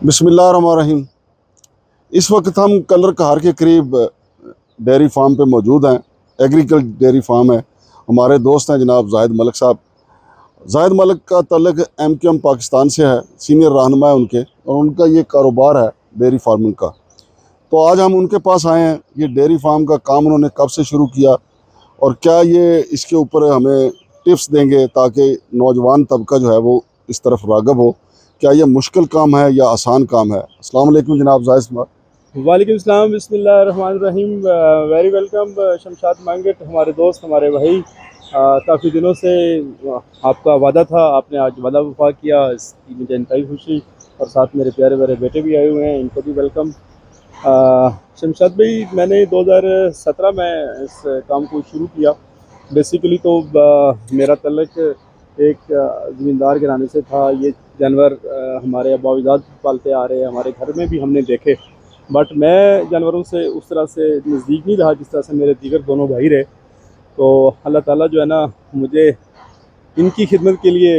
बिस्मिल्लाहिर्रहमानिर्रहीम। इस वक्त हम कलर कहार के करीब डेयरी फार्म पे मौजूद हैं। एग्रीकल्चर डेयरी फार्म है। हमारे दोस्त हैं जनाब जाहिद मलिक साहब। जाहिद मलिक का तल्लक MQM पाकिस्तान से है, सीनियर रहनुमा है उनके, और उनका ये कारोबार है डेयरी फार्मिंग का। तो आज हम उनके पास आए हैं। ये डेयरी फार्म का काम उन्होंने कब से शुरू किया और क्या ये इसके ऊपर हमें टिप्स देंगे ताकि नौजवान तबका जो है वो इस तरफ राग़िब हो। क्या ये मुश्किल काम है या आसान काम है? अस्सलाम वालेकुम जनाब जाहिद साहब। वालेकुम सलाम, बिस्मिल्लाहिर्रहमानिर्रहीम। वेरी वेलकम शमशाद मांगट, हमारे दोस्त, हमारे भाई। काफ़ी दिनों से आपका वादा था, आपने आज वादा वफा किया, इसकी मुझे इंतहाई खुशी। और साथ मेरे प्यारे प्यारे बेटे भी आए हुए हैं, इनको भी वेलकम। शमशाद भाई, मैंने 2017 में इस काम को शुरू किया। बेसिकली तो मेरा तल्लक एक ज़मींदार घराने से था। ये जानवर हमारे अब्बा अजदाद पालते आ रहे हैं, हमारे घर में भी हमने देखे। बट मैं जानवरों से उस तरह से नज़दीक नहीं रहा जिस तरह से मेरे दीगर दोनों भाई रहे। तो अल्लाह ताला जो है ना, मुझे इनकी खिदमत के लिए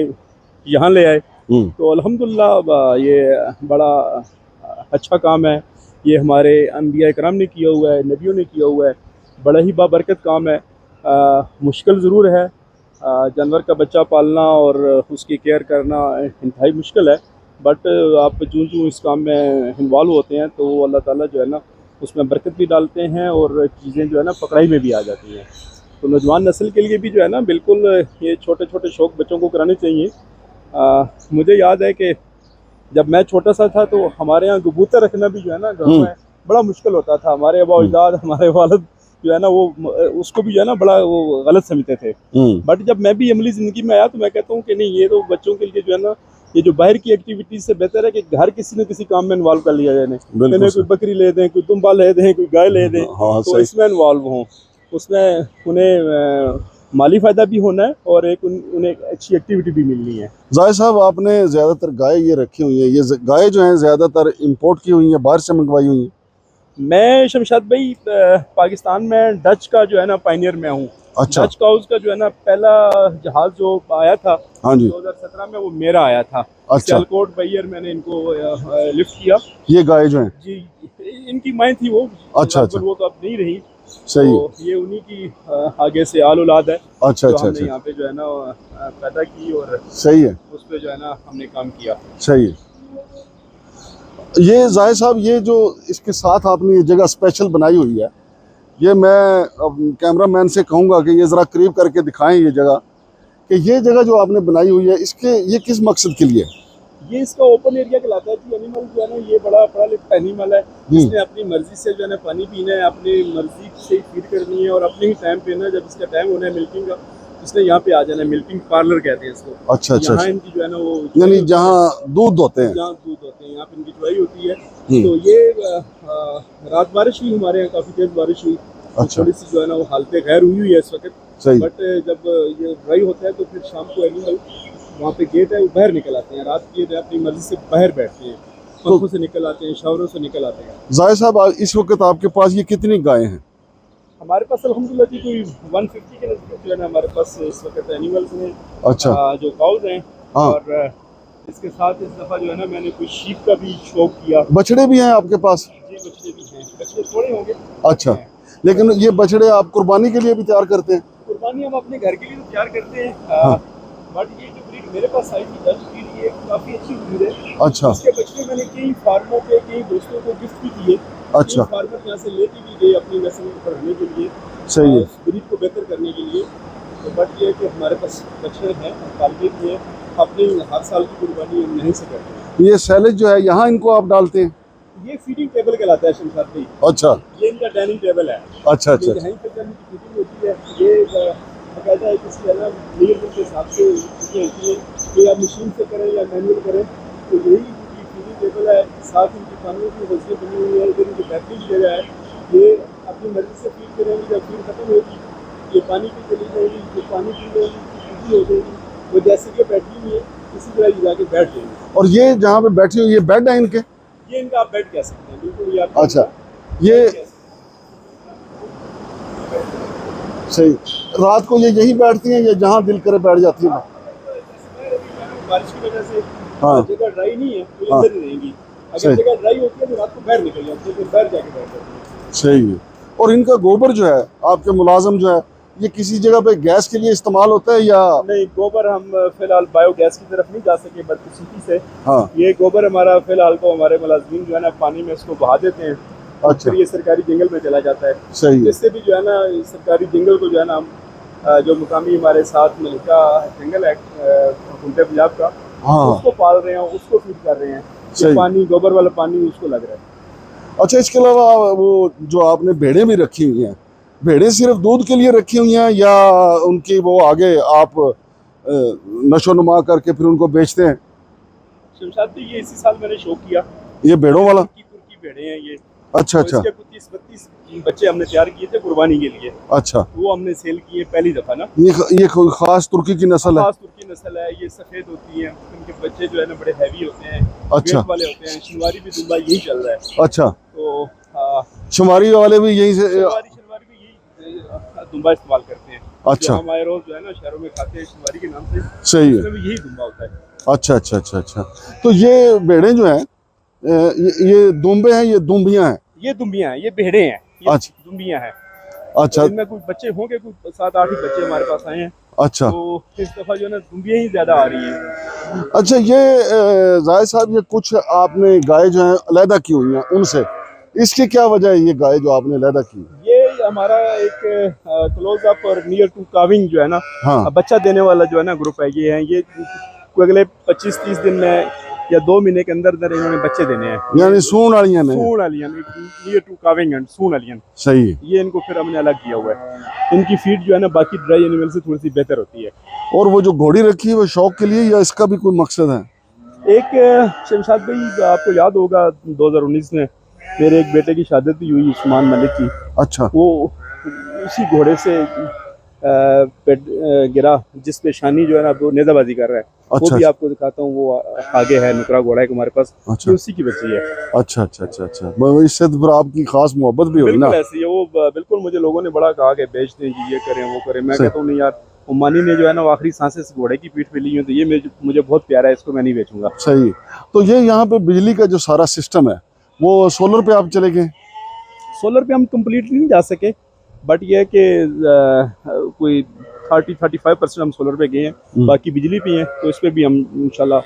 यहाँ ले आए। तो अल्हम्दुलिल्लाह ये बड़ा अच्छा काम है। ये हमारे अंबिया इकराम ने किया हुआ है, नबियों ने किया हुआ है। बड़ा ही बाबरकत काम है। मुश्किल ज़रूर है। जानवर का बच्चा पालना और उसकी केयर करना इंतहाई मुश्किल है। बट आप जूँ इस काम में इन्वॉल्व होते हैं तो अल्लाह ताला जो है ना उसमें बरकत भी डालते हैं और चीज़ें जो है ना पकड़ाई में भी आ जाती हैं। तो नौजवान नस्ल के लिए भी जो है ना बिल्कुल ये छोटे छोटे शौक़ बच्चों को कराने चाहिए। मुझे याद है कि जब मैं छोटा सा था तो हमारे यहाँ कबूतर रखना भी जो है ना घरों में बड़ा मुश्किल होता था। हमारे अब्बा अजदाद, हमारे वालिद जो है ना वो उसको भी जो है ना बड़ा वो गलत समझते थे। बट जब मैं भी अमली ज़िंदगी में आया तो मैं कहता हूँ कि नहीं, ये तो बच्चों के लिए जो है ना, ये जो बाहर की एक्टिविटीज़ से बेहतर है कि घर किसी न किसी काम में इन्वॉल्व कर लिया जाए। कोई बकरी ले दें, कोई दुम्बा ले दें, कोई गाय ले दें। तो इसमें इन्वॉल्व हों, उसमें उन्हें माली फ़ायदा भी होना है और एक उन्हें अच्छी एक्टिविटी भी मिलनी है। जाहिद साहब, आपने ज़्यादातर गाय ये रखी हुई है, ये गाय जो हैं ज़्यादातर इंपोर्ट की हुई हैं, बाहर से मंगवाई हुई हैं? मैं शमशाद भाई पाकिस्तान में डच का जो है ना पायनियर में हूँ। अच्छा। डच काउस का जो है ना पहला जहाज़ जो आया था, हाँ जी, 2017 में, वो मेरा आया था। अच्छा। सियालकोट बैरियर मैंने इनको लिफ्ट किया। ये गाय जो है जी, इनकी माँ थी वो। अच्छा अच्छा, वो तो अब नहीं रही। सही। तो ये उन्हीं की आगे से आल औलाद है। अच्छा तो अच्छा हमने अच्छा, यहाँ पे जो है ना पैदा की और सही है, उस पर जो है ना हमने काम किया। सही है। ये जाहिद साहब, ये जो इसके साथ आपने ये जगह स्पेशल बनाई हुई है, ये मैं अब कैमरा मैन से कहूँगा कि ये ज़रा करीब करके दिखाएं ये जगह, कि ये जगह जो आपने बनाई हुई है इसके ये किस मकसद के लिए? ये इसका ओपन एरिया कहलाता है जी। एनिमल जो है ना ये बड़ा पढ़ा लिखा एनिमल है। इसने अपनी मर्जी से जो है ना पानी पीना है, अपनी मर्जी से ही फीड करनी है और अपने ही टाइम पे ना, जब इसका टाइम होना है मिल्किंग का, इसने यहाँ पे आ जाना है। मिल्किंग पार्लर कहते हैं इसको। अच्छा अच्छा, यहाँ इनकी जो है ना वो यानी जहाँ दूध होते हैं, जहाँ दूध होते हैं, यहाँ पे इनकी चुवाई होती है। तो ये रात बारिश हुई, हमारे यहाँ काफ़ी तेज़ बारिश हुई। अच्छा, थोड़ी सी जो है ना वो हालत खैर हुई है इस वक्त। सही। बट जब ये ड्राई होता है तो फिर शाम को एनिमल, वहाँ पे गेट है, वो बाहर निकल आते हैं। रात की अपनी मर्जी से बाहर बैठते हैं, पंखों से निकल आते हैं, शावरों से निकल आते हैं। जाहिद साहब, इस वक्त आपके पास ये कितनी गायें हैं? हमारे पास अल्हम्दुलिल्लाह जी कोई 150 के नज़दीक जो है ना हमारे पास इस वक्त एनिमल्स हैं। अच्छा, जो काउज हैं। हाँ। और इसके साथ इस दफ़ा जो है ना मैंने कोई शीप का भी शौक किया। बछड़े भी हैं आपके पास? जी, बछड़े भी हैं। बछड़े थोड़े होंगे। अच्छा, लेकिन ये बछड़े आप कुर्बानी के लिए भी तैयार करते हैं? कुर्बानी हम अपने घर के लिए तो तैयार करते हैं। हाँ। बट ये जो ब्रीड मेरे पास आई थी, डच ब्रीड, ये काफ़ी अच्छी ब्रीड है। अच्छा, इसके बछड़े मैंने कई फार्मों पे, कई दोस्तों को गिफ्ट भी किए। अच्छा, फार्मर यहाँ से लेके भी गए अपनी नस्ल को बढ़ाने के लिए, सही है। उस ब्रीड को बेहतर करने के लिए। तो बट ये है कि हमारे पास बछड़े हैं, पालने भी हैं, अपनी हर साल की कुर्बानी हम यहीं से करते हैं। ये सैलेज जो है यहाँ इनको आप डालते हैं? ये फीडिंग टेबल कहलाता है शमशाद भाई। अच्छा ये इनका डाइनिंग टेबल है। अच्छा अच्छा, यहीं पर जब इनकी फीडिंग होती है, ये बाकायदा है किसी है ना मेजरमेंट के हिसाब से चीज़ें होती हैं कि आप मशीन से करें या मैनुअल करें। तो यही इनकी फीडिंग टेबल है। साथ इनकी पानी की हौसले बनी हुई है। इधर इनकी बेहतरीन जगह है। ये अपनी मर्जी से फीड करेंगे, जब फीड खत्म होगी ये पानी पे चली जाएगी, ये पानी पी लेंगी, बिजी हो जाएगी। वो जैसे कि बैठी हुई है इसी तरह ये जाके बैठ जाएंगे। और ये जहाँ पे बैठी हुई, ये बेड है इनके? ये इनका आप बेड कह सकते हैं, बिल्कुल। ये आप अच्छा, ये सही। रात को ये यहीं बैठती हैं या जहाँ दिल करे बैठ जाती हैं? बारिश की वजह से हाँ जगह ड्राई नहीं है तो हाँ, इधर ही रहेंगी। अगर जगह ड्राई होती है तो रात को बाहर निकल जाते हैं, फिर बाहर जाके बैठ जाते हैं। सही है। और इनका गोबर जो है, आपके मुलाजम जो है, ये किसी जगह पे गैस के लिए इस्तेमाल होता है या? नहीं, गोबर हम फिलहाल बायोगैस की तरफ नहीं जा सके बदकिस्मती से। हाँ। ये गोबर हमारा फिलहाल तो हमारे मुलाजमीन जो है ना पानी में इसको बहा देते हैं, अच्छा, फिर ये सरकारी जंगल में चला जाता है। सही है। इससे भी जो है ना सरकारी जंगल को जो है ना हम जो मुकामी हमारे साथ मिलका जंगल है हुकूमत पंजाब का, हाँ, उसको पाल रहे हैं, उसको फीड कर रहे हैं। सही। ये पानी गोबर वाला पानी उसको लग रहा है। अच्छा, इसके अलावा वो जो आपने भेड़ें भी रखी हुई हैं, भेड़ें सिर्फ दूध के लिए रखी हुई हैं या उनकी वो आगे आप नशो नुमा करके फिर उनको बेचते हैं? शमशाद भाई ये इसी साल मैंने शो किया, ये भेड़ों वाला? तुर्की भेड़े हैं ये। अच्छा तो अच्छा इसके 32 बच्चे हमने तैयार किए थे कुर्बानी के लिए, अच्छा। वो हमने सेल किए पहली दफा ना। ये कोई खास तुर्की की नस्ल है? खास तुर्की नस्ल है, ये सफेद होती है, इनके बच्चे जो है ना बड़े हैवी होते हैं, अच्छा। वेट वाले होते हैं। शलवारी भी दुम्बा यही चल रहा है। अच्छा, तो शुमारी वाले भी यहीं से? शलवारी भी यही दुम्बा इस्तेमाल करते हैं। अच्छा, जो हमारे रोज जो है ना शहरों में खाते हैं शलवारी के नाम से, सही है। उसमें भी यही दुम्बा होता है। अच्छा अच्छा अच्छा अच्छा। तो ये भेड़ें जो हैं, ये दुम्बे हैं, ये दुम्बियां हैं? ये दुम्बियां हैं, ये भेड़े हैं, ये अच्छा। दुम्बियां हैं। अच्छा तो इनमें कुछ बच्चे होंगे, कुछ 7-8 ही बच्चे हमारे पास आए हैं। अच्छा तो इस दफा जो है ना दुम्बियां ही ज्यादा आ रही हैं। अच्छा। ये जाहिद साहब, ये कुछ आपने गाय जो हैं अलहदा की हुई हैं उनसे, इसकी क्या वजह है? ये गाय जो आपने अलहदा की? ये हमारा एक क्लोज अप और नियर टू काविंग जो है ना, हाँ, बच्चा देने वाला जो है ना ग्रुप है, ये है। ये कोई अगले 25-30 दिन में या 2 महीने के अंदर अंदर इन्होंने बच्चे देने हैं। यानी सून वालियां ने? सून अलियन, नियर टू काविंग एंड सून अलियन। सही है। ये इनको फिर हमने अलग किया हुआ है। इनकी फीड जो है ना बाकी ड्राई एनिमल से थोड़ी सी बेहतर होती है। और वो जो घोड़ी रखी है वो शौक के लिए या इसका भी कोई मकसद है? एक शमशाद भाई आपको याद होगा 2019 में मेरे एक बेटे की शादी भी हुई उस्मान मलिक की। अच्छा। वो उसी घोड़े से गिरा जिस पे शानी जो है ना वो नेजाबाजी कर रहा है। अच्छा, वो भी आपको दिखाता हूँ, वो आगे है, नुकरा घोड़ा है हमारे पास। अच्छा। ये उसी की बच्ची है। अच्छा अच्छा अच्छा अच्छा। इससे तो फिर आपकी खास मोहब्बत भी हुई ना? बिल्कुल ऐसी है वो। बिल्कुल मुझे लोगों ने बड़ा कहा कि बेच दें जी, ये करें वो करें। मैं सही। कहता हूँ नहीं यार, उम्मानी ने जो है ना वो आखिरी सांसें इस घोड़े की पीठ पे ली है, तो ये मुझे बहुत प्यारा है, इसको मैं नहीं बेचूंगा। सही। तो ये यहाँ पे बिजली का जो सारा सिस्टम है वो सोलर पे आप चले गए? सोलर पे हम कम्प्लीटली नहीं जा सके, बट ये है कि कोई 30-35% हम सोलर पे गए हैं, बाकी बिजली पे हैं। तो इस पे भी हम इंशाल्लाह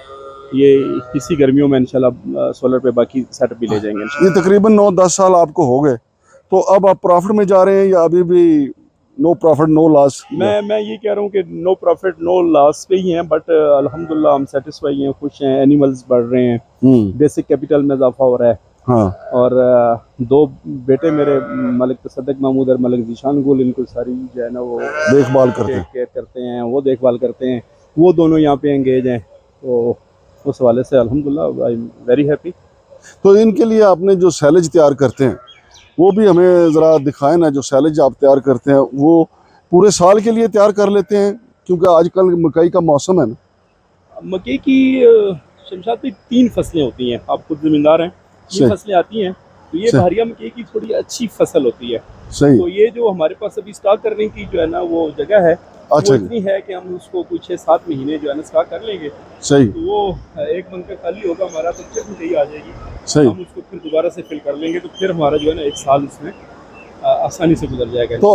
ये इसी गर्मियों में इंशाल्लाह सोलर पे बाकी सेटअप भी ले जाएंगे। ये तकरीबन 9-10 साल आपको हो गए, तो अब आप प्रॉफिट में जा रहे हैं या अभी भी नो प्रॉफिट नो लॉस? मैं ये कह रहा हूँ कि नो प्रॉफिट नो लॉस पे ही हैं, बट अल्हम्दुलिल्लाह हम सेटिस्फाई हैं, खुश हैं। एनिमल्स बढ़ रहे हैं, बेसिक कैपिटल में इजाफा हो रहा है। हाँ। और 2 बेटे मेरे मलिक तसद्दुक महमूद और मलिक जीशान गुल, इनको सारी जो है ना वो देखभाल करते हैं, केयर करते हैं, वो देखभाल करते हैं। वो दोनों यहाँ पे एंगेज हैं, तो उस हवाले से अल्हम्दुलिल्लाह आई एम वेरी हैप्पी। तो इनके लिए आपने जो सैलेज तैयार करते हैं वो भी हमें ज़रा दिखाएं ना। जो सैलेज आप तैयार करते हैं वो पूरे साल के लिए तैयार कर लेते हैं, क्योंकि आजकल मकई का मौसम है ना? मकई की शमशाद पे 3 फसलें होती हैं, आप खुद ज़मींदार हैं। 3 फसलें आती हैं, तो ये बहरिया मकई की थोड़ी अच्छी फसल होती है। सही। तो ये जो हमारे पास अभी स्टॉक करने की जो है ना वो जगह है, अच्छा, वो इतनी है कि हम उसको कुछ 6-7 महीने जो है ना स्टॉक कर लेंगे। सही। तो वो एक बंकर खाली होगा हमारा, तो फिर मकई आ जाएगी। सही। हम उसको फिर दोबारा से फिल कर लेंगे, तो फिर हमारा जो है ना 1 साल इसमें आसानी से गुजर जाएगा। तो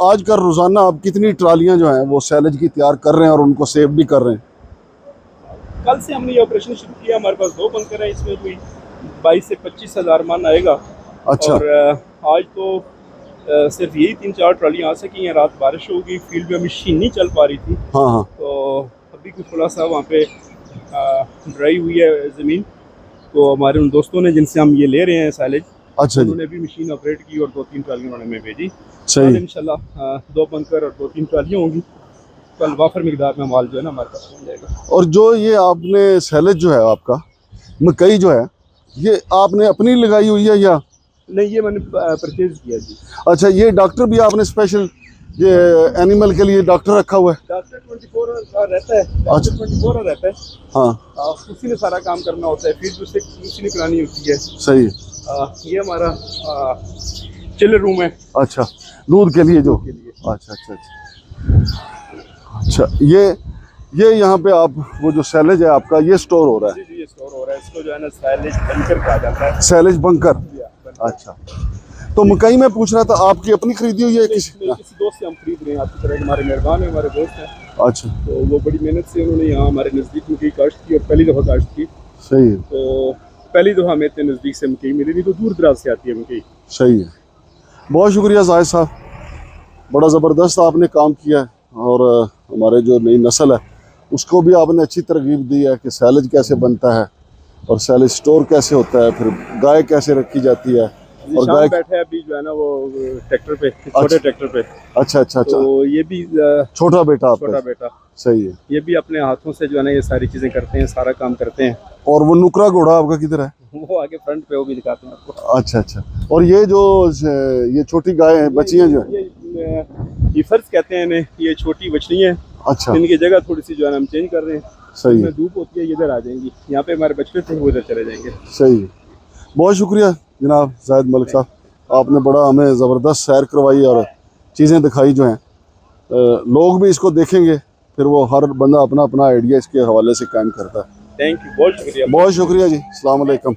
आज का रोज़ाना आप कितनी ट्रालियाँ जो हैं वो सैलेज की तैयार कर रहे हैं और उनको सेव भी कर रहे हैं? कल से हमने ये ऑपरेशन शुरू किया। हमारे पास 2 बंकर हैं, इसमें कोई 22 से 25 हज़ार मन आएगा। अच्छा। और आज तो सिर्फ यही 3-4 ट्रालियाँ आ सकी हैं। रात बारिश होगी, फील्ड में मशीन नहीं चल पा रही थी। हाँ हाँ। तो अभी कुछ थोड़ा सा वहाँ पे ड्राई हुई है ज़मीन, तो हमारे उन दोस्तों ने जिनसे हम ये ले रहे हैं साइलेज, अच्छा जी। उन्होंने भी मशीन ऑपरेट की और 2-3 ट्रालियाँ उन्होंने हमें भेजी। सही। इंशाल्लाह 2 बंकर और 2-3 ट्रालियाँ होंगी, कल वाफर मिकदार में माल जो है ना हमारे पास पहुँच जाएगा। और जो ये आपने सैलेज जो है आपका मकई जो है, ये आपने अपनी लगाई हुई है या? नहीं, ये मैंने परचेज किया जी। अच्छा, ये डॉक्टर भी आपने स्पेशल ये एनिमल के लिए डॉक्टर रखा हुआ है? डॉक्टर 24 आवर रहता है। डॉक्टर 24 आवर रहता है। हाँ। उसी ने सारा काम करना होता है, फीड उससे उसी ने करानी होती है। सही। ये हमारा चिलर रूम है। अच्छा, दूध के लिए जो? के लिए। अच्छा अच्छा अच्छा अच्छा। ये यहाँ पे आप वो जो सैलेज है आपका ये स्टोर हो रहा है, जी ये स्टोर हो रहा है, इसको जो है ना साइलेज बंकर कहा जाता है। Silage bunker. अच्छा, तो मकई में पूछ रहा था आपकी अपनी खरीदी हुई है किसी? किसी दोस्त से हम खरीद रहे हैं, आपकी तरह हमारे मेहरबान है, हमारे दोस्त हैं। अच्छा, तो वो बड़ी मेहनत से उन्होंने यहाँ हमारे नज़दीक मकई काश्त की और पहली दफ़ा काश्त की। सही है, तो पहली दफ़ा हमें इतने नज़दीक से मकई मिली, नहीं तो दूर दराज से आती है मकई। सही है। बहुत शुक्रिया जाहिद साहब, बड़ा ज़बरदस्त आपने काम किया है और हमारे जो नई नस्ल है उसको भी आपने अच्छी तरगीब दी है कि सैलेज कैसे बनता है और सैलेज स्टोर कैसे होता है, फिर गाय कैसे रखी जाती है। और शाम गाय बैठे हैं अभी जो है ना वो ट्रैक्टर पे, छोटे ट्रैक्टर पे। अच्छा अच्छा अच्छा, तो ये भी छोटा बेटा आपका? छोटा बेटा, सही है। ये भी अपने हाथों से जो है ना ये सारी चीज़ें करते हैं, सारा काम करते हैं। और वो नुकरा घोड़ा आपका किधर है? वो आगे फ्रंट पे वो भी दिखाते हैं आपको। अच्छा अच्छा, और ये जो ये छोटी गाय हैं बच्चियाँ जो हैं? ये फर्ज कहते हैं इन्हें, ये छोटी बछड़ी है। अच्छा, इनकी जगह थोड़ी सी जो है ना हम चेंज कर रहे हैं। सही है, इनमें धूप होती है, ये इधर आ जाएंगी। यहाँ पे हमारे बछड़े थे, वो इधर चले जाएंगे। सही है। बहुत शुक्रिया जनाब जाहिद मलिक साहब, आपने बड़ा हमें ज़बरदस्त सैर करवाई और चीज़ें दिखाई जो हैं। लोग भी इसको देखेंगे, फिर वो हर बंदा अपना अपना आइडिया इसके हवाले से कायम करता है। थैंक यू, बहुत शुक्रिया। बहुत शुक्रिया जी, अस्सलाम वालेकुम।